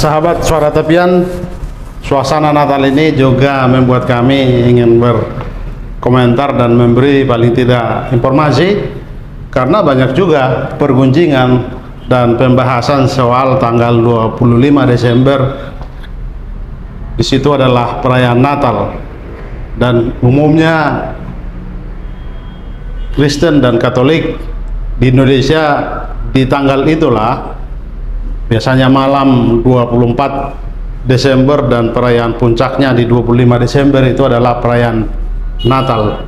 Sahabat Suara Tepian, suasana Natal ini juga membuat kami ingin berkomentar dan memberi paling tidak informasi, karena banyak juga pergunjingan dan pembahasan soal tanggal 25 Desember. Di situ adalah perayaan Natal, dan umumnya Kristen dan Katolik di Indonesia di tanggal itulah, biasanya malam 24 Desember dan perayaan puncaknya di 25 Desember itu adalah perayaan Natal.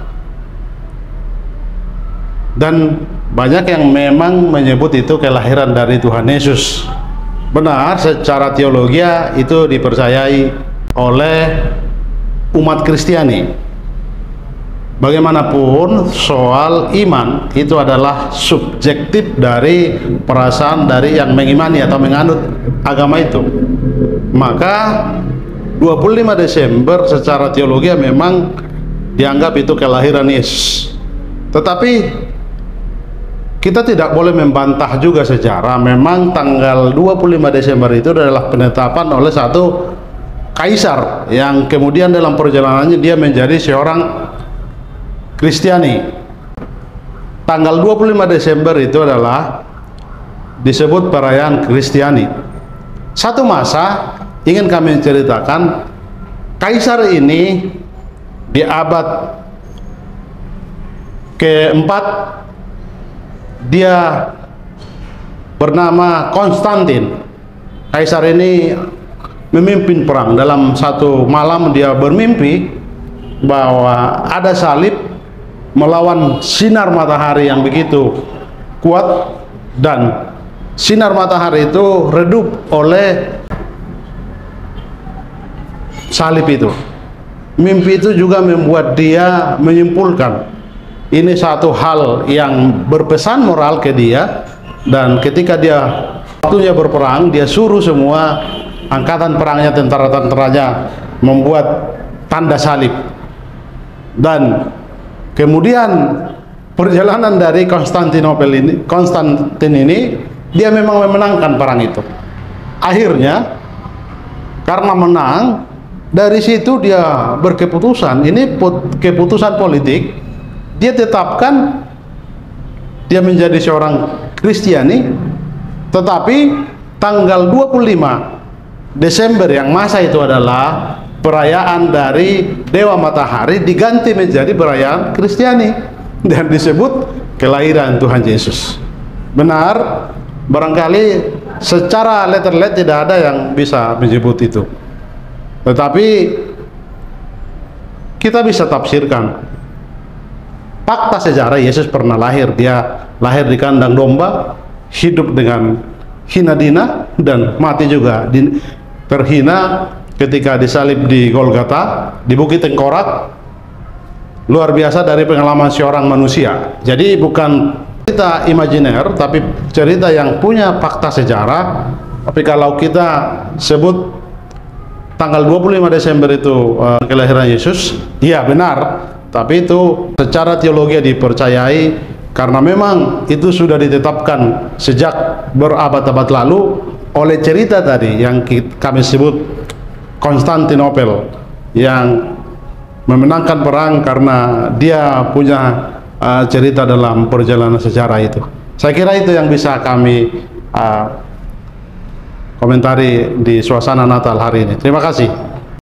Dan banyak yang memang menyebut itu kelahiran dari Tuhan Yesus. Benar, secara teologi itu dipercayai oleh umat Kristiani. Bagaimanapun, soal iman itu adalah subjektif dari perasaan dari yang mengimani atau menganut agama itu. Maka 25 Desember secara teologi memang dianggap itu kelahiran Yesus. Tetapi kita tidak boleh membantah juga sejarah. Memang tanggal 25 Desember itu adalah penetapan oleh satu kaisar yang kemudian dalam perjalanannya dia menjadi seorang Kristiani. Tanggal 25 Desember itu adalah disebut perayaan Kristiani. Satu masa ingin kami ceritakan, kaisar ini di abad keempat, dia bernama Konstantin. Kaisar ini memimpin perang. Dalam satu malam dia bermimpi bahwa ada salib melawan sinar matahari yang begitu kuat, dan sinar matahari itu redup oleh salib itu. Mimpi itu juga membuat dia menyimpulkan ini satu hal yang berpesan moral ke dia, dan ketika dia waktunya berperang, dia suruh semua angkatan perangnya, tentara-tentaranya membuat tanda salib. Dan kemudian perjalanan dari Konstantin ini dia memang memenangkan perang itu. Akhirnya karena menang, dari situ dia berkeputusan, ini keputusan politik, dia tetapkan dia menjadi seorang Kristiani. Tetapi tanggal 25 Desember yang masa itu adalah perayaan dari Dewa Matahari diganti menjadi perayaan Kristiani dan disebut kelahiran Tuhan Yesus. Benar, barangkali secara letterlet tidak ada yang bisa menyebut itu, tetapi kita bisa tafsirkan fakta sejarah. Yesus pernah lahir, dia lahir di kandang domba, hidup dengan hina dina, dan mati juga terhina ketika disalib di Golgota, di Bukit Tengkorak. Luar biasa dari pengalaman seorang manusia. Jadi bukan cerita imajiner, tapi cerita yang punya fakta sejarah. Tapi kalau kita sebut tanggal 25 Desember itu kelahiran Yesus, iya benar, tapi itu secara teologi dipercayai karena memang itu sudah ditetapkan sejak berabad-abad lalu oleh cerita tadi yang kami sebut Konstantinopel, yang memenangkan perang karena dia punya cerita dalam perjalanan sejarah itu. Saya kira itu yang bisa kami komentari di suasana Natal hari ini. Terima kasih.